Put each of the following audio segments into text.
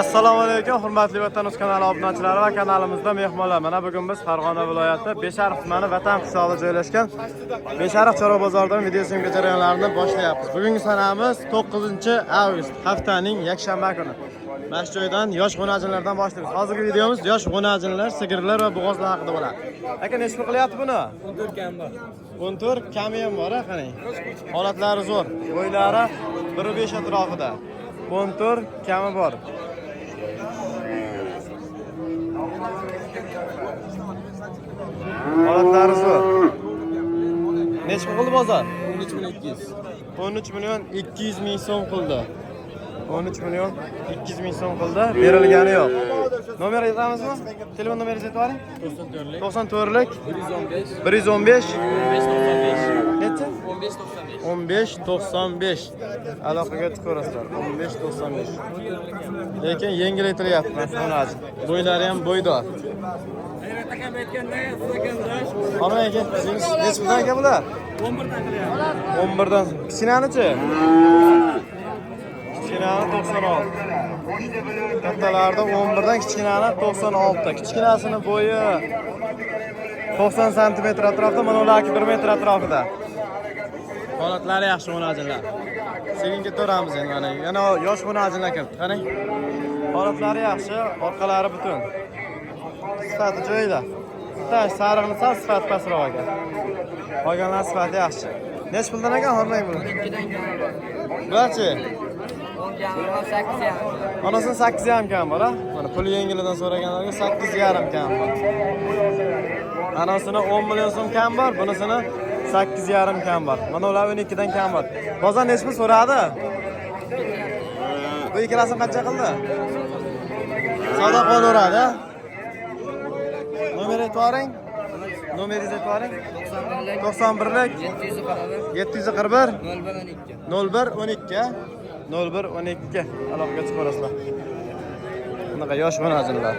Assalomu alaykum, hurmatli Vatanimiz kanali obunachilari va kanalimizda mehmonlar. Mana bugun biz Farg'ona viloyati Beshariq tumani Vatan qishlog'ida joylashgan Beshariq chorva bozoridan video syomka jarayonlarini boshlayapmiz. Bugungi sanamiz 9-avgust, haftaning yakshanba kuni. Mana shu joydan yosh g'unajinlardan boshlaymiz. Hozirgi videomiz yosh g'unajinlar, sigirlar va bo'g'ozlar haqida bo'ladi. Aka, nechta qilyapti buni? 14 kam bor. 14 kami ham bor, qarang. Holatlari zo'r. Bo'ylari 1.5 atrofida. 14 kami bor. Holatlari zo'r. Necha qildi bozor? 13 million 200 ming so'm qildi. 13 million 200 ming so'm qildi. Berilgani yo'q. Nomer aytamizmi? Telefon nomeringizni aytib bering. 94lik 115 necha? 1595. Aloqaga chiqarasizlar. 1595. Lekin yengil aytilyapti mana shu. Bo'ylari ham bo'ydor. Ana aka, siz nechta aka bular? 11 dan qilyapti. 11 dan. Kichkinanichi? Kichkinani 96. Kattalarda 11 dan, kichkinani 96. Kichkinasini bo'yi 90 sm atrofida, mana ularki 1 metr atrofida. Holatlari yaxshi g'unajinlar. Sekin ketaveramiz endi mana. Yana yosh g'unajinlar kirdi. Qarang. Holatlari yaxshi, orqalari butun. Sifati joyida. Tash sariqni sal sifati pastroq ekan. Qolganlar sifati yaxshi. Nech puldan ekan hormang buni? 12 dan kam. Bularchi? 8 ham. Onasini 8,5 kam bor, ha? Mana pul yengilidan so'raganlarga 8,5 kam bor. Anasini 10 million so'm kam bor, bunisini 8,5 kam bor. Mana ular 12 dan kam bor. Bozor nech pul so'radi? Bu ikkalasini qancha qildi? Savdo qilaveradi, ha? Nomer aytib bering. Nomeringizni aytib bering. 91lik 741 0112 0112 aloqaga chiqarasizlar. Bunaqa yosh g'unajinlar.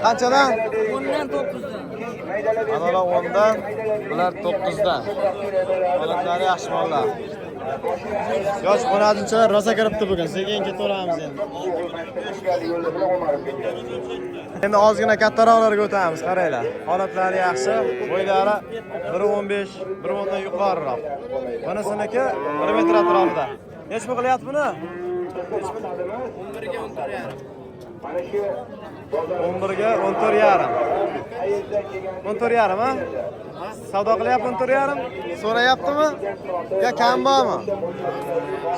Qanchadan? 10 dan 9 dan. Mana 10 dan, bular 9 dan. Holatlari yaxshi mollar. Yosh g'unajinchalar rosa kiribdi bugun. Sekin ketaveramiz endi. Endi ozgina kattaroqlarga o'tamiz, qaranglar. Holatlari yaxshi, bo'ylari 1.15, 1.10 dan yuqoriroq. Bunisiniki 1 metr atrofida. Nech pul qilyapti buni? 11 ga 14,5. 11 ga 14,5. 14,5 ha? Savdo qilyapti 14,5? So'rayaptimi? Yo kam bormi?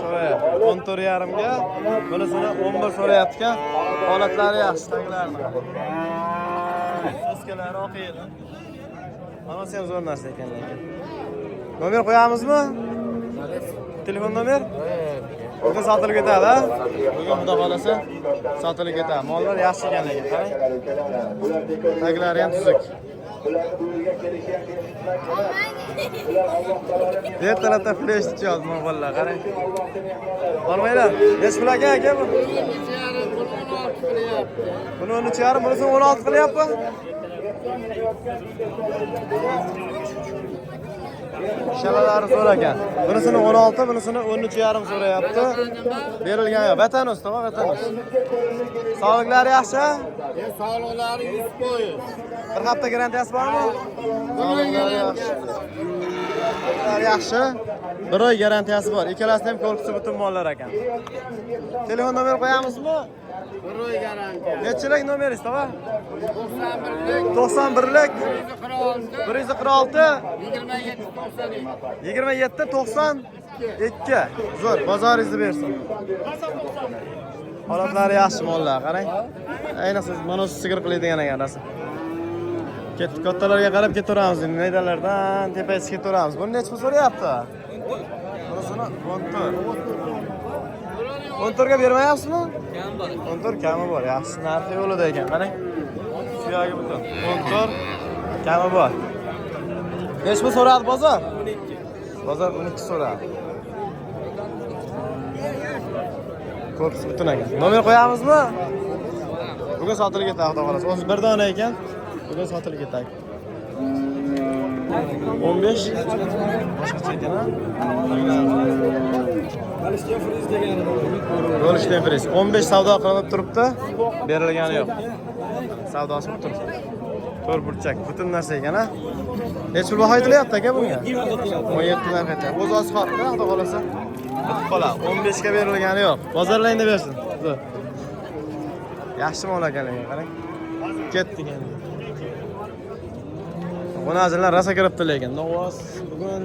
So'rayapti. 14,5 ga, bunisini 11 so'rayapti-kan. Holatlari yaxshi, taglarini. Askalari oqiydi. Anasi ham zo'r narsa ekan lekin. Nomer qo'yamizmi? Telefon nomer? Bugun sotilib ketadi, ha? Bugun xudo xolasa sotilib ketadi. Mollar yaxshi ekan lekin, qarang. Taglari ham tuzuk. Ertalabda flash tushyapti mollar, qarang. Olmaylar. Nech pul aka bu? Buni 13,5, bunisini 16 qilyapti. Shalalari zo'r ekan. Bunisini 16, bunisini 13,5 so'rayapti. Berilgan yo'q. Vatanimiz, tamom, vatanimiz. Sog'liklari yaxshi? Sog'liqlari 100%. Bir hafta garantiyasi bormi? Sog'liklari yaxshi. Yaxshi. Bir oy garantiyasi bor. Ikkalasi ham korpusi butun mollar ekan. Telefon nomer qo'yamizmi? 1 oy garantiya. Nechilik nomeringiz, tamom? 91lik 146 27 27 Zo'r, bozoringizni bersin. Holatlari yaxshi mollar, qarang. Ayniqsa mana shu sigir qilaydigan ekanlar. Kattalarga qarab ketaveramiz, maydalardan tepasiga ketaveramiz. Buni nech pul so'rayapti? Bunisini 14 ga bermayapsizmi? kam bor. 14 kami bor. Yaxshi narxi yo'lida ekan, qarang. Suyagi butun. 14 kami bor. Nech pul so'radi bozor? 12. Bozor 12 so'radi. Korpus butun ekan. Nomer qo'yamizmi? Bugun sotilib ketadi, xudo xolasa. O'zi bir dona ekan. Bugun sotilib ketadi. 15. Boshqacha ekan ha. Bo'lishdan friz 15 savdo qilinib turibdi. Berilgani yo'q. Savdosi bo'lib turibdi. To'rt burchak butun narsa ekan ha. Necha pul baho aytilyapti aka bunga? 17 dan qayta. O'z osi qoldi, xudo xolasa. Bitib qoladi. 15 ga berilgani yo'q. Bozorlayinda bersin. Yaxshi mol ekanlar, qarang. Ketdi endi. G'onajinlar rosa kiribdi lekin. Novoz bugun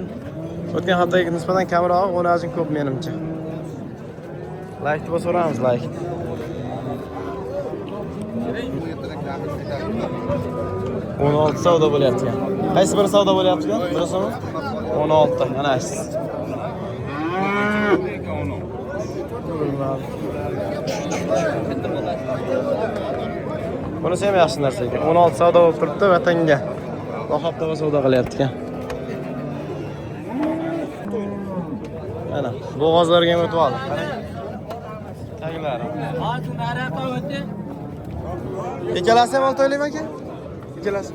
o'tgan haftaga nisbatan kamroq g'onajin ko'p menimcha. Like deb so'ramiz, like. O'n olti savdo bo'lyapti. Qaysi biri savdo bo'lyapti? Birisimi? 16. Mana shu. Bunisi ham yaxshi narsa ekan. 16 savdo bo'lib turibdi vatanga. Rohatda savdo qilyapti ekan. Mana bo'g'ozlarga ham o'tib oldi. Qarang. Taglari. Ikkalasi ham 6 oylik aka? Ikkalasi.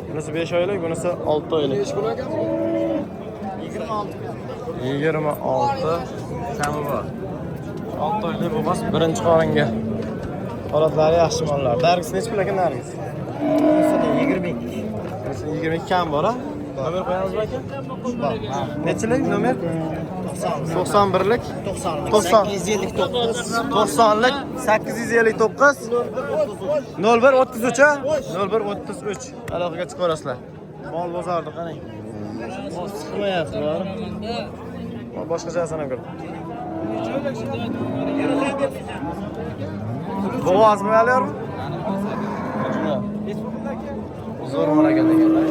Bunisi 5 oylik, bunisi 6 oylik. 26 kami bor. 6 oylik bo'lmas, birinchi qoringa. Holatlari yaxshi mollar. Dargisi necha pul ekan dargisi? 22. 22 kam bor, ha? Nomer qo'yamizmi aka? Nechilik nomer? 91lik 90lik 859 0133 ha? 0133 aloqaga chiqarasizlar. Mol bozorda qarang. Chiqmayapti bor. Boshqachasini ham ko'rib. Bo'g'ozmi olyapmi? Zo'r mol ekan deganlar.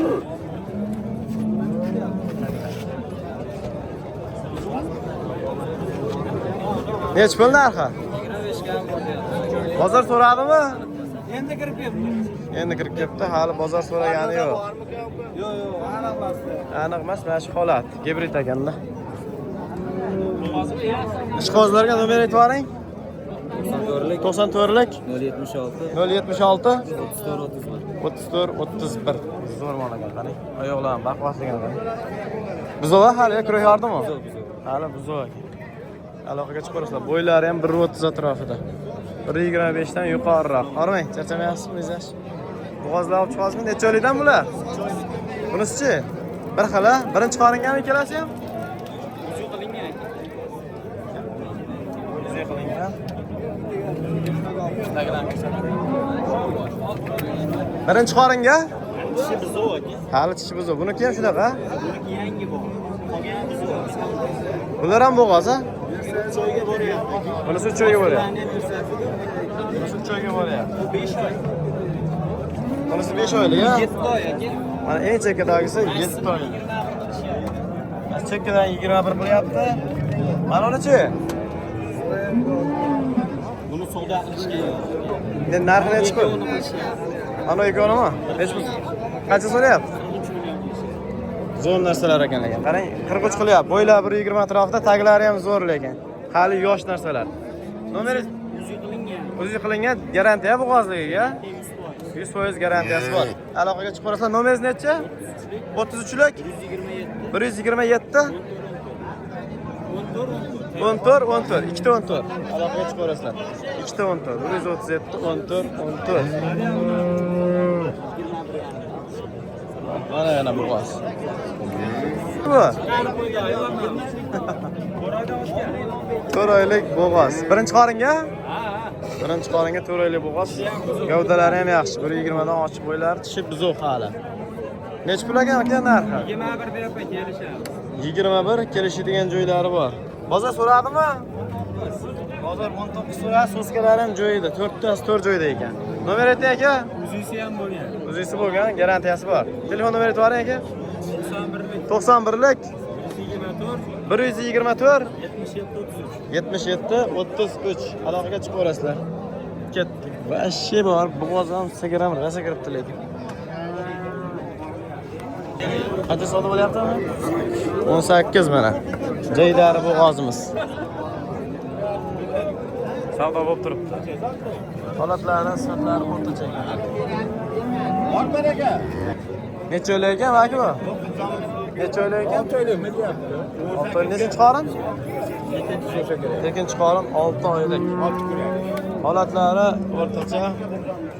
Necha pul narxi? Bozor so'radimi? Endi kirib keldi. Endi kirib kelibdi, hali bozor so'ragani yo'q. Yo'q, aniq emas. Aniq emas, mana shu holat. Gibrid ekanda. Ishqozlarga nomer aytib yuboring. 94lik 076 34 31. Zo'r mol ekan, qarang. Oyoqlar baqvasligan ekan. Buzova hali kira yordimi? Hali buzova. Aloqaga chiqarasizlar. Bo'ylari ham 1.30 atrofida. 1.25 dan yuqoriroq. Ormang, charchamayapsizmi, Zash? Bo'g'ozlar olib chiqasizmi? Necha oylikdan bular? Bunisi-chi? Bir xil, birinchi qoringanmi ikkalasi ham? Uzu qilingan ekan. Uzu qilingan. Birinchi qoringa? Tishi buzov aka. Hali tishi buzov. Buniki ham shunaqa? Buniki yangi bor. Qolgani buzov. Bular ham bo'g'oz, ha? Choyga boryapti. Bunisi choyga boryapti. Bunisi choyga boryapti. 5 oy. Bunisi 5 oylik, ha? 7 oy aka. Mana eng chekkadagisi 7 oy. Chekkadan 21 bo'lyapti. Mana uni-chi? Buni savdo qilishga yo'q. Endi narxi necha pul? Ana ekonimi? Necha pul? Qancha so'rayapti? Zo'r narsalar ekan lekin. Qarang, 43 qilyapti. Bo'ylar 120 atrofida, taglari ham zo'r lekin. Hali yosh narsalar. Nomeri o'zi qilingan, garantiya bo'g'ozligiga. 100% garantiyasi bor. Aloqaga chiqarasizlar. Nomeringiz necha? 33lik 127 14 ikkita 14. Aloqaga chiqarasizlar. Ikkita 14 137 14 14. Mana yana bo'g'oz. Bu 4 oylik bo'g'oz. Birinchi qoringa? Birinchi qoringa 4 oylik bo'g'oz. Gavdalari ham yaxshi. 120 dan ochib bo'ylar, tishi buzov hali. Necha pul ekan aka narxi? 21 berib kelishadi. 21 kelishadigan joylari bor. Bozor so'radimi? Bozor 19 so'radi, so'skalari ham joyida. 4 joyda ekan. Nomer ayting aka? O'zisi ham bo'lgan. O'zisi bo'lgan, garantiyasi bor. Telefon nomeri aytib yuboring aka. 91lik 124 77 33. Aloqaga chiqib olasizlar. Ketdi. Vashi bor, bo'g'oz ham sigaram rasa kiribdi lekin. Qancha savdo bo'lyaptimi? 18 mana. Joylari bo'g'ozimiz. Savdo bo'lib turibdi. Holatlari, sifatlari o'rtacha. Orman aka. Necha oylik ekan aka bu? Necha oylik ekan? 6 oylik nima deyapti? 6 oylik. Nechinchi qorin? Ikkinchi o'sha kerak. Ikkinchi qorin 6 oylik. 6 kerak. Holatlari o'rtacha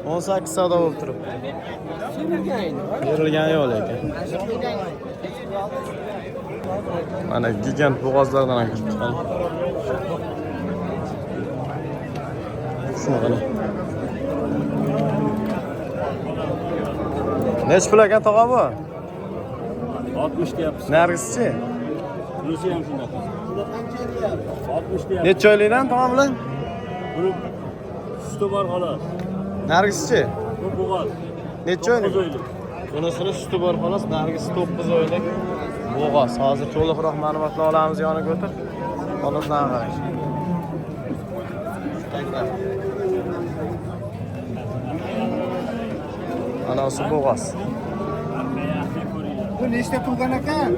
18 savdo bo'lib turibdi. Berilgani yo'q lekin. Mana gigant bo'g'ozlardan ham kirib chiqqan. Shuni qara. Nech pul ekan tog'a bu? 60 deyapsiz. Nargischi? Bunisi ham shunaqa. 60 deyapsiz. Necha oylikdan tog'a bilan? Buni suti bor xolos. Nargischi? Bu bo'g'oz. Necha oylik? 9 oylik. Bunisini suti bor xolos, nargisi 9 oylik. Bo'g'oz. Hozir to'liqroq ma'lumotlar olamiz yoniga o'tir. Holatlarni qarang. Ana o'sha bo'g'oz. Bu nechta tug'gan ekan?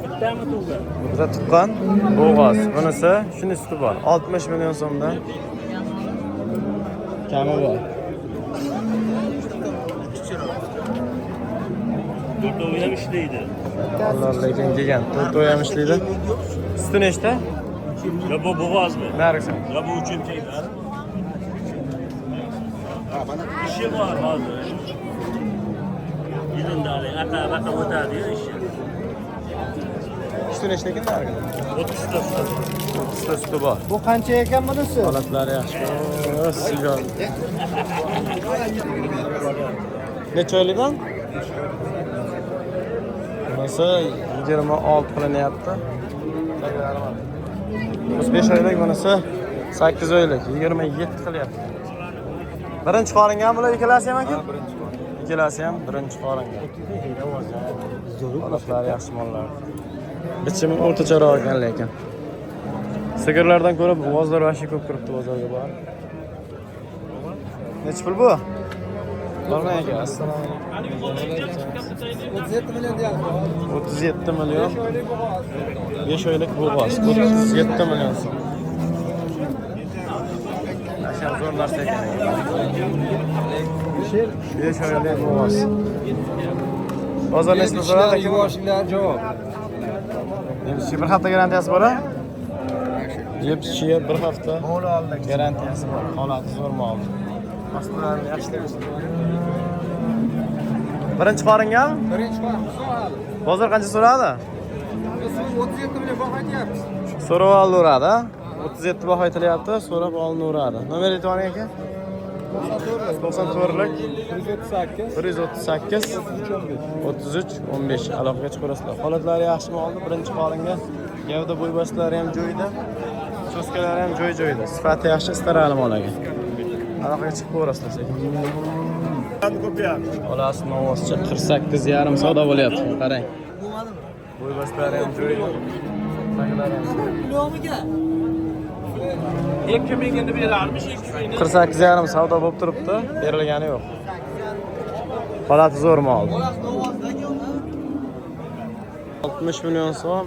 Bittami tug'gan? Bitta tuqqan bo'g'oz. Bunisi shuni suti bor. 60 million so'mdan. Kami bor. To'rtovi ham ishlaydi. Allah lekin kelgan. To'rtoy ham ishlaydi. Suti nechta? Yo bu bo'g'ozmi? Nargisi. Yo bu uchimchaklar. Ishi bor hozir. Yilindali aqa o'tadi ishi. Suti nechta ekan nargisi? 30 ta suti. 30 ta suti bor. Bu qancha ekan bunisi? Holatlari yaxshi. Sigar. Necha oylikdan? Bunisi 26 qilinyapti. 35 oylik, bunisi 8 oylik, 27 qilyapti. Birinchi qoringan bular ikkalasi ham aka? Birinchi bor. Ikkalasi ham birinchi qoringan. Holatlari yaxshi mollar. Bichimi o'rtacharoq ekan lekin. Sigirlardan ko'ra bo'g'ozlar vashki ko'p kiribdi bozorga bor. Necha pul bu? Bormang aka, assalomu alaykum. 37 million deyapti. 37 million. 5 oylik bo'g'oz. 5 oylik bo'g'oz. 37 million so'm. Asham zo'r narsa ekan. 5 oylik bo'g'oz. Bozor nechta so'radi? Yuvoshliklar javob. Yepsichiga bir hafta garantiyasi bor-a? Yepsichiga bir hafta Mo'l oldi. garantiyasi bor. Holati zo'r mol. Mas'ullarni yaxshi birinchi qoringami? Birinchi qo'yamiz. So'radi. Bozor qancha so'radi? 37 million baho aytyapti. So'rab olaveradi. 37 baho aytilyapti, so'rab olinaveradi. Nomer aytib oling aka. 94lik 138 33 15 aloqaga chiqarasizlar. Holatlari yaxshimi oldi? Birinchi qoringa gavda bo'y boshlari ham joyida, so'skalari ham joy-joyida. Sifati yaxshi, istarali mol aka. Aloqaga chiqib ko'rasizlar sekin. Xolasi novoscha 48,5 savdo bo'lyapti. Qarang. Bo'y boshlari ham joyida. Taglari ham. 2 mingini berarmish, 2 mingni. 48,5 savdo bo'lib turibdi, berilgani yo'q. Holati zo'r mol. 60 million so'm.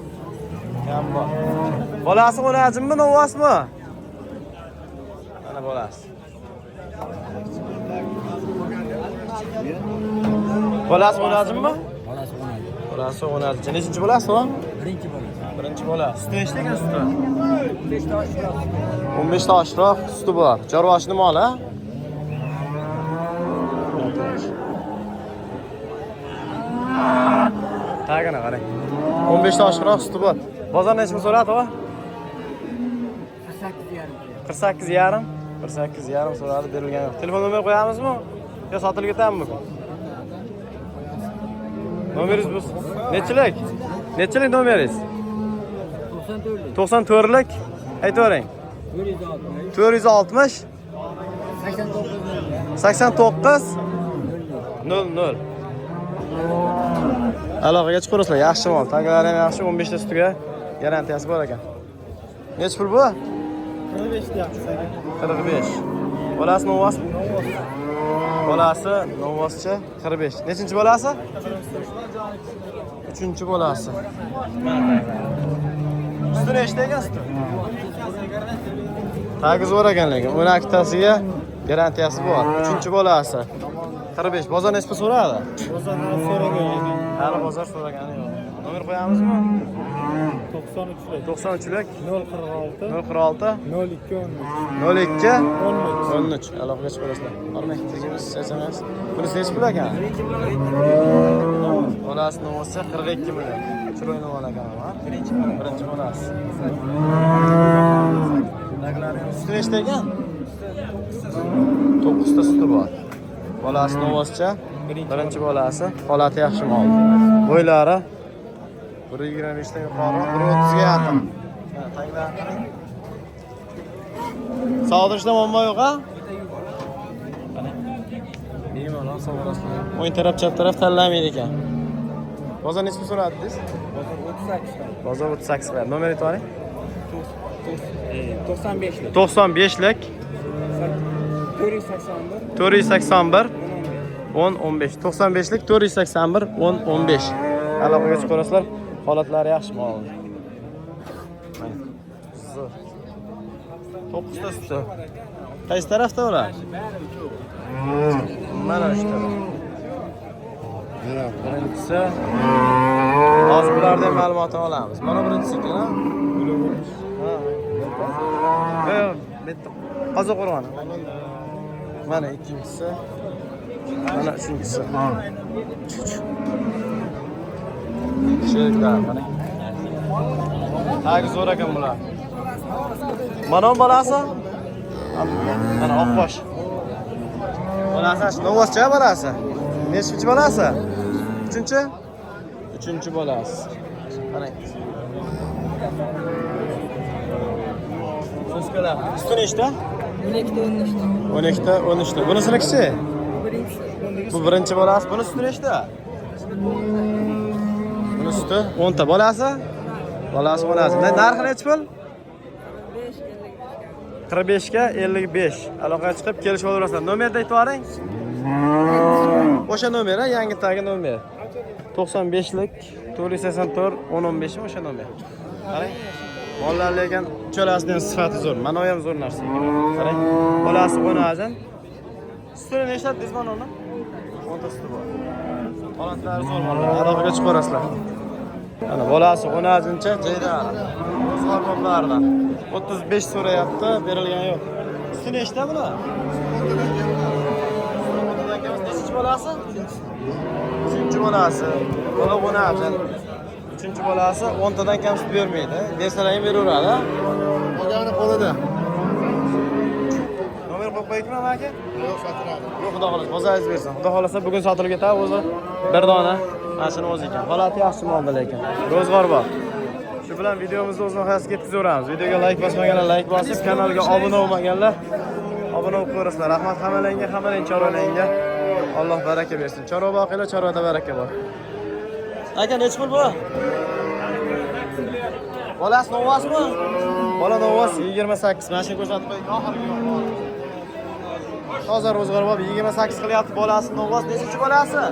Kam bor. Bolasi o'lajimmi, novosmi? Mana bolasi. Bolasi o'lajimmi? Bolasi o'lajim. Nechinchi bolasi u? Birinchi bola. Suti nechta ekan suti? 15 ta oshroq suti bor. Chorvoshni moli-a? Tagini qarang. 15 ta oshroq suti bor. Bozor nechmi so'radi u? 48,5. 48,5 so'radi, berilgan yo'q. Telefon nomer qo'yamizmi? Yo sotilib ketadimi bu? Nomeringiz bu. Nechilik? Nechilik nomeringiz? 94lik. Aytavering. 460 89 00. Aloqaga chiqarasizlar, yaxshi mol. Taglari ham yaxshi, 15 ta sutiga garantiyasi bor ekan. Nech pul bu? 45 deyapti. 45. Bolasi novosmi? Bolasi novoscha 45. Nechinchi bolasi? 3-chi bolasi. Suti nechta ekan suti? Tagi zo'r ekan lekin. 12 tasiga garantiyasi bor. 3-chi bolasi. 45. Bozor necha so'radi? Bozordan so'ragan. Hali bozor so'ragani yo'q. Nomer qo'yamizmi? 93lik. 93lik 046 046 02 02 13. 13. Aloqaga chiqasizlar. Marhamatligimiz, SMS. Bunisi necha pul ekan? Bolasi nomosi 42 million. Chiroyli bola ekan, ha? Birinchi bolasi. Suti nechta ekan? 9 ta suti bor. Bolasi novoscha, birinchi bolasi, holati yaxshi mol. Bo'ylari 125 dan yuqori, 130 ga yaqin. Tanglar. Sog'dirishda muammo yo'q, ha? Bemalol sog'dirasizlar. O'ng taraf, chap taraf tanlamaydi ekan. Bozor necha pul so'radingiz? Bozor 38 qilyapti. Nomer aytib oling. 95lik. 95lik 481 481 10 15. 95lik 481 10 15. Aloqaga chiqarasizlar. Holatlari yaxshi mol. Zo'r. 9 ta suti. Qaysi tarafda ular? Mana shu taraf. Birinchisi. Hozir bulardan ma'lumotni olamiz. Mana birinchisi ekan, ha? Ha. Bitta Qo'ziqo'rg'on. Mana ikkinchisi. Mana uchinchisi. Sheriklar mana. Tagi zo'r ekan bular. Mana bolasi? Mana oqbosh. Bolasi novoscha bolasi. Nechchi bolasi? Uchinchi? Uchinchi bolasi. Qarang. So'zkalar. Usti nechta? 12 ta, 13 ta. Bunisi-chi? Bu birinchi bolasi. Bunisi nechta? Bunisi 10 ta. Bolasi? Bolasi 10. Narxi necha pul? 45 ga 55. Aloqaga chiqib kelishib olaverasizlar. Nomerni aytib yuboring. O'sha nomer, yangi tagi nomer. 95lik 484 1015 o'sha nomer. Qarang. Mollar lekin uchalasining sifati zo'r. Mana u ham zo'r narsa. Qarang. Bolasi 10 Sutini nechta dedingiz mana uni? 10 ta suti bor. Holatlari zo'r mollar. Aloqaga chiqarasizlar. Ana bolasi 10-cha joyda. O'zg'or boblaridan. 35 so'rayapti, berilgan yo'q. Suti nechta bular? Nechinchi bolasi? Uchinchi bolasi. Bola 10-cha. Uchinchi bolasi 10 tadan kam sut bermaydi. Bersalar ham beraveradi. Qolgani qo'lida. Nomer qo'yib qo'yingmi aka? Yo'q, sotiladi. Yo'q, xudo xolasa, bozoringiz bersin. Xudo xolasa bugun sotilib ketadi o'zi. Bir dona mashina o'zi ekan. Holati yaxshi molda lekin. Ro'zg'or bor. Shu bilan videomizni o'z nihoyasiga yetkazaveramiz. Videoga like bosmaganlar like bosib, kanalga obuna bo'lmaganlar obuna bo'lib qo'yasizlar. Rahmat hammalarga chorvalarga. Alloh baraka bersin. Chorva boqinglar, chorvada baraka bor. Aka necha pul bu? Bolasi novosmi? Bola novos 28. Mashina ko'rsatib qo'ying. Oxirgi yo'q. Toza ro'zg'or bor 28 qilyapti. Bolasi novos. Nechinchi bolasi?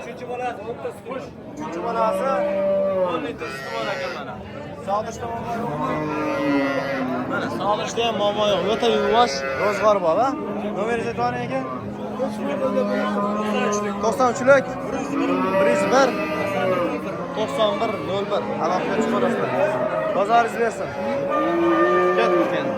3-chi bolasi 10 ta sut. 3-chi bolasi 10 litr sut bor ekan mana. Sog'dirishda muammo yo'qmi? Mana sog'dirishda ham muammo yo'q. O'ta yuvosh ro'zg'or bor, ha? Nomeringizni aytib oling aka. 93lik 101 91 01. Aloqaga chiqarasizlar. Bozoringiz bersin. Ketdik endi.